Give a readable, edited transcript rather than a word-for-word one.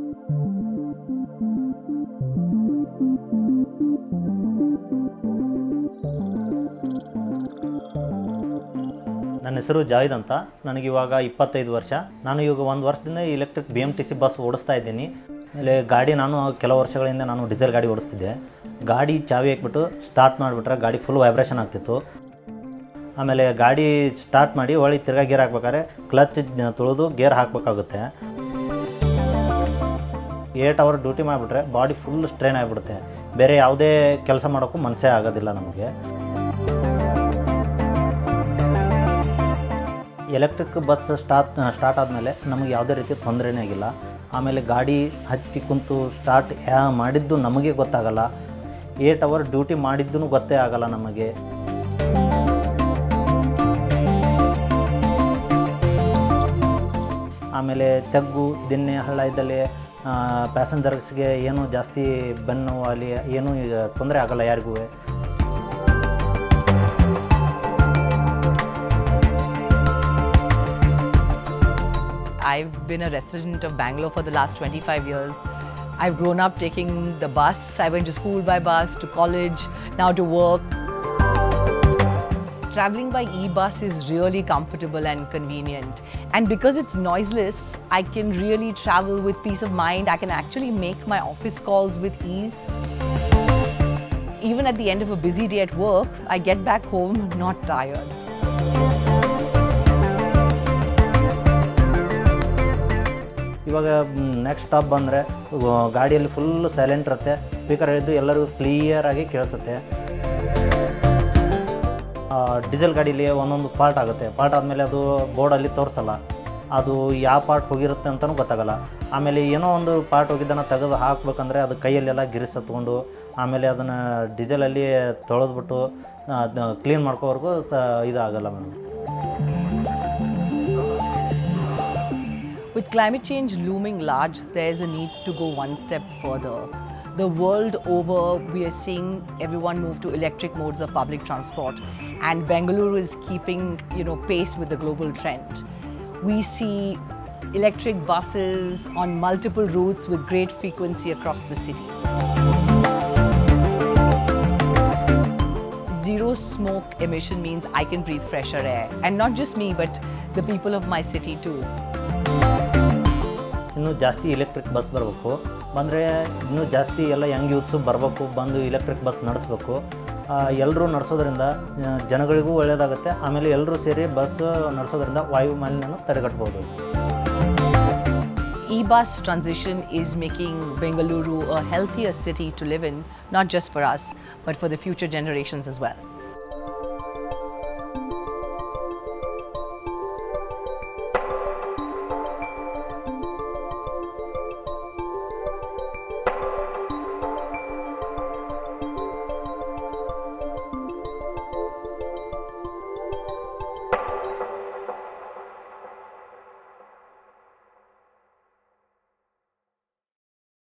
ನನ್ನ ಹೆಸರು ಜಾವೇದ್ ಅಂತ. ನನಗಿವಾಗ 25 ವರ್ಷ. ನಾನು ಈಗ 1 ವರ್ಷದಿಂದ ಎಲೆಕ್ಟ್ರಿಕ್ BMTC ಬಸ್ ಓಡಿಸ್ತಾ ಇದ್ದೀನಿ. ಆಮೇಲೆ ಗಾಡಿ ನಾನು ಕೆಲವು ವರ್ಷಗಳಿಂದ ನಾನು ಡೀಸೆಲ್ ಗಾಡಿ ಓಡಿಸ್ತಿದ್ದೆ. ಗಾಡಿ ಚಾವಿ ಹಾಕ್ಬಿಟ್ಟು ಸ್ಟಾರ್ಟ್ ಮಾಡಿಬಿಟ್ರೆ ಗಾಡಿ ಫುಲ್ ವೈಬ್ರೇಷನ್ ಆಗ್ತಿತ್ತು. ಆಮೇಲೆ ಗಾಡಿ ಸ್ಟಾರ್ಟ್ ಮಾಡಿ ಒಳಗೆ ತಿರ್ಗಾ ಗೇರ್ ಹಾಕ್ಬೇಕಾದ್ರೆ ಕ್ಲಚ್ ತುಳಿದು ಗೇರ್ ಹಾಕಬೇಕಾಗುತ್ತೆ. 8 ಅವರ್ ಡ್ಯೂಟಿ ಮಾಡಿಬಿಟ್ರೆ ಬಾಡಿ ಫುಲ್ ಸ್ಟ್ರೈನ್ ಆಗಿಬಿಡುತ್ತೆ. ಬೇರೆ ಯಾವುದೇ ಕೆಲಸ ಮಾಡೋಕ್ಕೂ ಮನಸ್ಸೇ ಆಗೋದಿಲ್ಲ ನಮಗೆ. ಎಲೆಕ್ಟ್ರಿಕ್ ಬಸ್ ಸ್ಟಾರ್ಟ್ ಆದಮೇಲೆ ನಮಗೆ ಯಾವುದೇ ರೀತಿ ತೊಂದರೆನೇ ಆಗಿಲ್ಲ. ಆಮೇಲೆ ಗಾಡಿ ಹತ್ತಿ ಕುಂತು ಸ್ಟಾರ್ಟ್ ಮಾಡಿದ್ದು ನಮಗೆ ಗೊತ್ತಾಗಲ್ಲ. 8 ಅವರ್ ಡ್ಯೂಟಿ ಮಾಡಿದ್ದೂ ಗೊತ್ತೇ ಆಗಲ್ಲ ನಮಗೆ. ಆಮೇಲೆ ತಗ್ಗು ದಿನ್ನೆ ಹಳ್ಳ ಇದ್ದಲ್ಲಿ ಪ್ಯಾಸೆಂಜರ್ಸ್ಗೆ ಏನೂ ಜಾಸ್ತಿ ಬೆನ್ನು ಅಲ್ಲಿ ಏನೂ ತೊಂದರೆ ಆಗಲ್ಲ ಯಾರಿಗೂ. I've been a resident of Bangalore for the last 25 years. I've grown up taking the bus. I went to school by bus, to college, now to work. Traveling by e-bus is really comfortable and convenient. And because it's noiseless, I can really travel with peace of mind. I can actually make my office calls with ease. Even at the end of a busy day at work, I get back home not tired. ಇವಾಗ next stop ಬಂದರೆ ಗಾಡಿಯಲ್ಲಿ full silent ಇರುತ್ತೆ. Speaker ಹಿಡಿದು ಎಲ್ಲರಿಗೂ ಕ್ಲಿಯರಾಗಿ ಕೇಳಿಸುತ್ತೆ. Diesel ಗಾಡೀಲಿ ಒಂದೊಂದು part ಆಗುತ್ತೆ. ಪಾರ್ಟ್ ಆದಮೇಲೆ ಅದು ಬೋರ್ಡಲ್ಲಿ ತೋರಿಸಲ್ಲ. ಅದು ಯಾವ ಪಾರ್ಟ್ ಹೋಗಿರುತ್ತೆ ಅಂತಲೂ ಗೊತ್ತಾಗಲ್ಲ. ಆಮೇಲೆ ಏನೋ ಒಂದು ಪಾರ್ಟ್ ಹೋಗಿದ್ದನ್ನು ತೆಗೆದು ಹಾಕಬೇಕಂದ್ರೆ ಅದು ಕೈಯಲ್ಲೆಲ್ಲ ಗಿರಿಸ್ ಹತ್ಕೊಂಡು ಆಮೇಲೆ ಅದನ್ನು ಡೀಸೆಲಲ್ಲಿ ತೊಳೆದ್ಬಿಟ್ಟು ಕ್ಲೀನ್ ಮಾಡ್ಕೋವರೆಗೂ ಇದಾಗಲ್ಲ madam. With climate change looming large, there's a need to go one step further. The world over, we are seeing everyone move to electric modes of public transport, and Bengaluru is keeping, pace with the global trend. We see electric buses on multiple routes with great frequency across the city. Zero smoke emission means I can breathe fresher air, and not just me, but the people of my city too. ಇನ್ನೂ ಜಾಸ್ತಿ electric bus ಬರಬೇಕು. ಬಂದರೆ ಇನ್ನೂ ಜಾಸ್ತಿ ಎಲ್ಲ Young youths ಬರಬೇಕು, ಬಂದು electric bus ನಡೆಸಬೇಕು. ಎಲ್ಲರೂ ನಡೆಸೋದ್ರಿಂದ ಜನಗಳಿಗೂ ಒಳ್ಳೆಯದಾಗುತ್ತೆ. ಆಮೇಲೆ ಎಲ್ಲರೂ ಸೇರಿ ಬಸ್ ನಡೆಸೋದ್ರಿಂದ ವಾಯು ಮಾಲಿನ್ಯನ ತಡೆಗಟ್ಟಬಹುದು. E-bus transition is making Bengaluru a healthier city to live in, not just for us, but for the future generations as well.